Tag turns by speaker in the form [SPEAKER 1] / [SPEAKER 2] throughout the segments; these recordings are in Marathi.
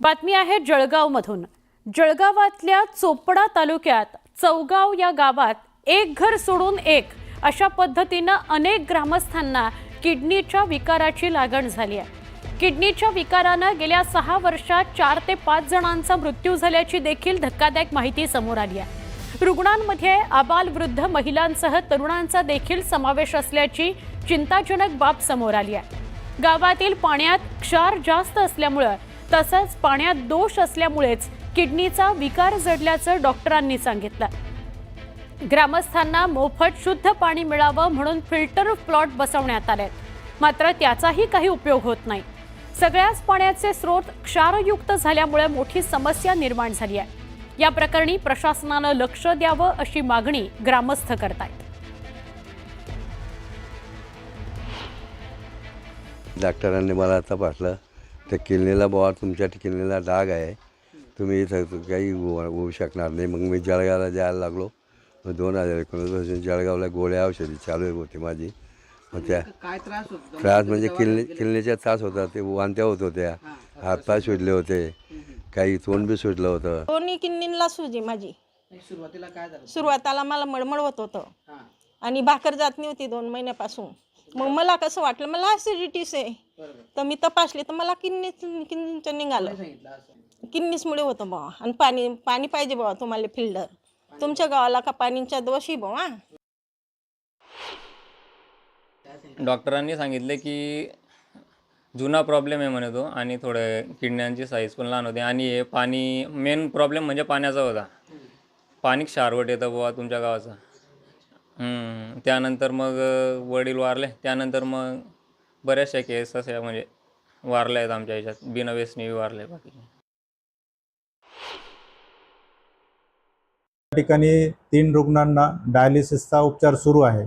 [SPEAKER 1] बातमी आहे जळगावमधून। जळगावातल्या चोपडा तालुक्यात चौगाव या गावात एक घर सोडून एक अशा पद्धतीने अनेक ग्रामस्थांना किडनीच्या विकाराची लागण झाली आहे। किडनीच्या विकाराने गेल्या 6 वर्षात 4 ते 5 जणांचा मृत्यू झाल्याची देखील धक्कादायक माहिती समोर आली आहे। रुग्णांमध्ये आबालवृद्ध महिलांसह तरुणांचा देखील समावेश असल्याची चिंताजनक बाब समोर आली आहे। गावातील पाण्यात क्षार जास्त असल्यामुळे तसंच पाण्यात दोष असल्यामुळेच किडनीचा विकार जडल्याचं डॉक्टरांनी सांगितलं। ग्रामस्थांना मोफत शुद्ध पाणी मिळावं म्हणून फिल्टर प्लॉट बसवण्यात आले, मात्र त्याचाही काही उपयोग होत नाही। सगळ्याच पाण्याचे स्रोत क्षारयुक्त झाल्यामुळे मोठी समस्या निर्माण झाली आहे। या प्रकरणी प्रशासनाने लक्ष द्यावं अशी मागणी ग्रामस्थ करतायत।
[SPEAKER 2] डॉक्टरांनी मला तपासलं तर किडनीला बुवा तुमच्या किडनीला डाग आहे, तुम्ही इथं काही होऊ शकणार नाही। मग मी जळगावला जायला लागलो। मग 2019 जळगावला गोळ्या औषधी चालू होती माझी। मग त्या
[SPEAKER 3] काय त्रास
[SPEAKER 2] म्हणजे किडनीचा त्रास होता, ते वांत्या होत होत्या, हातपाय सुजले होते, काही तोंड बी सुजलं होतं।
[SPEAKER 4] दोन्ही किडनीला सुजी माझी।
[SPEAKER 3] सुरुवातीला काय झालं?
[SPEAKER 4] सुरुवातीला मला मळमळ होत होतं आणि भाकर जात नव्हती 2 महिन्यापासून। मग मला कसं वाटलं मला ॲसिडिटीस आहे, तर मी तपासली तर मला किडनीचं निघालं। किडनीचमुळे होतं बाबा। आणि पाणी पाहिजे बाबा तुम्हाला फिल्टर, तुमच्या गावाला का पाणीच्या दोषी बाबा।
[SPEAKER 5] डॉक्टरांनी सांगितले की जुना प्रॉब्लेम आहे म्हणे तो, आणि थोडे किडण्यांची साईज पण लहान होती, आणि हे पाणी मेन प्रॉब्लेम म्हणजे पाण्याचा होता। पाणी क्षारवट येतं बाबा तुमच्या गावाचं। त्यानंतर मग वडील वारले, त्यानंतर मग बऱ्याचशा केस अशा म्हणजे वारल्या आहेत आमच्या ह्याच्यात, बिनव्यसनी वारले बाकी।
[SPEAKER 6] ठिकाणी 3 रुग्णांना डायलिसिसचा उपचार सुरू आहे।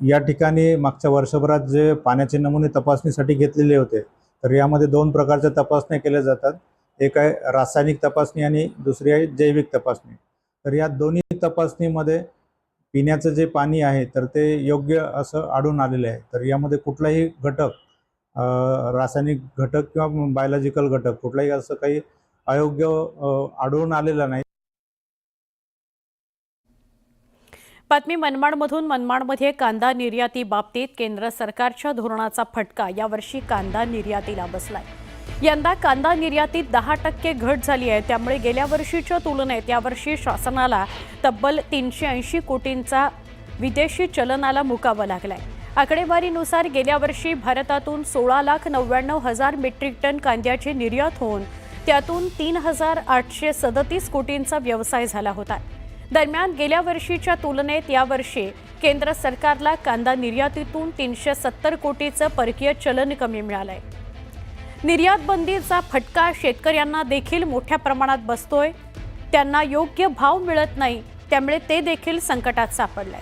[SPEAKER 6] या ठिकाणी मागच्या वर्षभरात जे पाण्याचे नमुने तपासणीसाठी घेतलेले होते, तर यामध्ये 2 प्रकारच्या तपासण्या केल्या जातात। एक आहे रासायनिक तपासणी आणि दुसरी आहे जैविक तपासणी। तर या दोन्ही तपासणीमध्ये पिण्याचं जे पाणी आहे तर ते योग्य असं आढळून आलेलं आहे। तर यामध्ये कुठलाही घटक, रासायनिक घटक किंवा बायोलॉजिकल घटक कुठलाही असं काही अयोग्य आढळून आलेलं नाही।
[SPEAKER 1] बातमी मनमाडमधून। मनमाडमध्ये कांदा निर्याती बाबतीत केंद्र सरकारच्या धोरणाचा फटका यावर्षी कांदा निर्यातीला बसलाय। यंदा कांदा निर्यातीत 10% घट झाली आहे, त्यामुळे गेल्या वर्षीच्या तुलनेत यावर्षी शासनाला तब्बल 380 कोटींचा विदेशी चलनाला मुकावं लागलाय। आकडेवारीनुसार गेल्या वर्षी भारतातून 16,99,000 मेट्रिक टन कांद्याची निर्यात होऊन त्यातून 3,837 कोटींचा व्यवसाय झाला होता। दरम्यान गेल्या वर्षीच्या तुलनेत यावर्षी केंद्र सरकारला कांदा निर्यातीतून 370 कोटीचं परकीय चलन कमी मिळालंय। निर्यात बंदीचा फटका शेतकऱ्यांना देखील मोठ्या प्रमाणात बसतोय। त्यांना योग्य भाव मिळत नाही, त्यामुळे ते देखील संकटात सापडले।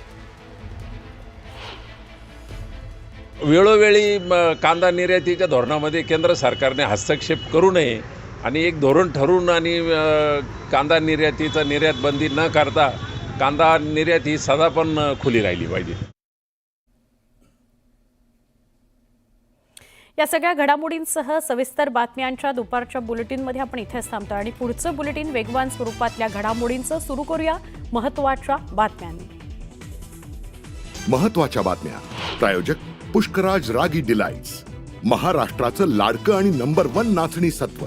[SPEAKER 7] वेळोवेळी कांदा निर्यातीच्या धोरणामध्ये केंद्र सरकारने हस्तक्षेप करू नये आणि एक धोरण ठरवून आणि कांदा निर्यातीचा निर्यात बंदी न करता कांदा निर्यात ही सदा पण खुली राहिली पाहिजे।
[SPEAKER 1] या सगळ्या घडामोडींसह सविस्तर बातम्यांच्या दुपारच्या बुलेटिनमध्ये आपण इथेच थांबतो आणि पुढचं बुलेटिन वेगवान स्वरूपातल्या घडामोडींचं सुरू करूया महत्त्वाच्या बातम्यांनी।
[SPEAKER 8] महत्त्वाच्या बातम्या प्रायोजक पुष्कराज रागी डिलाइट्स, महाराष्ट्राचं लाडकं आणि नंबर 1 नाचणी सत्व।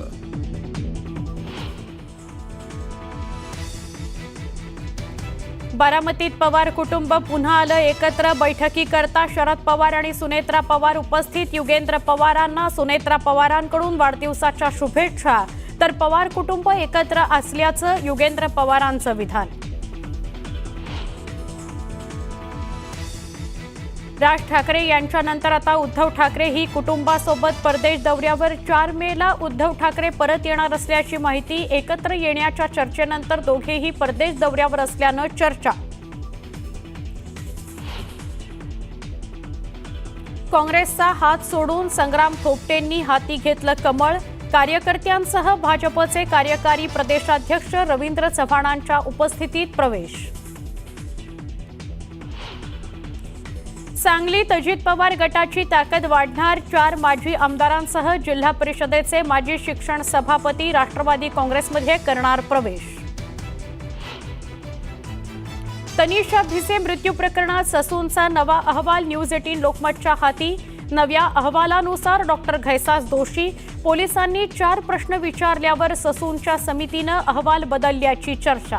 [SPEAKER 1] बारामतीत पवार कुटुंब पुन्हा आलं एकत्र। बैठकी करता शरद पवार आणि सुनेत्रा पवार उपस्थित। युगेंद्र पवारांना सुनेत्रा पवारांकडून वाढदिवसाच्या शुभेच्छा, तर पवार कुटुंब एकत्र असल्याचं युगेंद्र पवारांचं विधान। राज ठाकरे यांच्यानंतर आता उद्धव ठाकरे ही कुटुंबासोबत परदेश दौऱ्यावर। 4 मेला उद्धव ठाकरे परत येणार असल्याची माहिती। एकत्र येण्याच्या चर्चेनंतर दोघेही परदेश दौऱ्यावर असल्यानं चर्चा। काँग्रेसचा हात सोडून संग्राम थोपटेंनी हाती घेतलं कमळ। कार्यकर्त्यांसह भाजपचे कार्यकारी प्रदेशाध्यक्ष रवींद्र चव्हाणांच्या उपस्थितीत प्रवेश। सांगलीत अजित पवार गटाची ताकद वाढणार, 4 माजी आमदारांसह जिल्हा परिषदेचे माजी शिक्षण सभापती राष्ट्रवादी काँग्रेसमध्ये करणार प्रवेश. तनिषा भिसे मृत्यू प्रकरणात ससूनचा नवा अहवाल न्यूज 18 लोकमतच्या हाती. नव्या अहवालानुसार डॉक्टर घैसास दोषी. पोलिसांनी 4 प्रश्न विचारल्यावर ससूनच्या समितीनं अहवाल बदलल्याची चर्चा.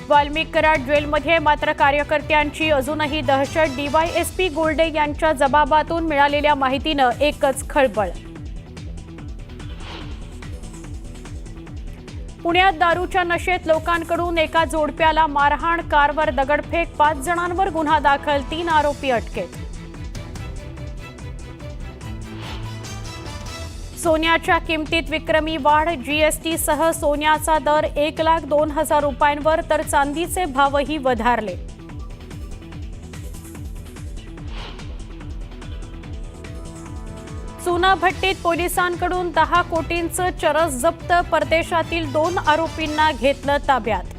[SPEAKER 1] वाल्मिक कराड जेलमध्ये मात्र कार्यकर्त्यांची अजूनही दहशत. डीवायएसपी गोल्डे यांच्या जबाबातून मिळालेल्या माहितीनं एकच खळबळ. पुण्यात दारूच्या नशेत लोकांकडून एका जोडप्याला मारहाण, कारवर दगडफेक, 5 जणांवर गुन्हा दाखल, 3 आरोपी अटकेत. सोन्याच्या किमतीत विक्रमी वाढ, जीएसटीसह सोन्याचा दर 1,02,000 रुपयांवर, तर चांदीचे भावही वधारले. चुनाभट्टीत पोलिसांकडून 10 कोटींचं चरस जप्त, परदेशातील 2 आरोपींना घेतलं ताब्यात.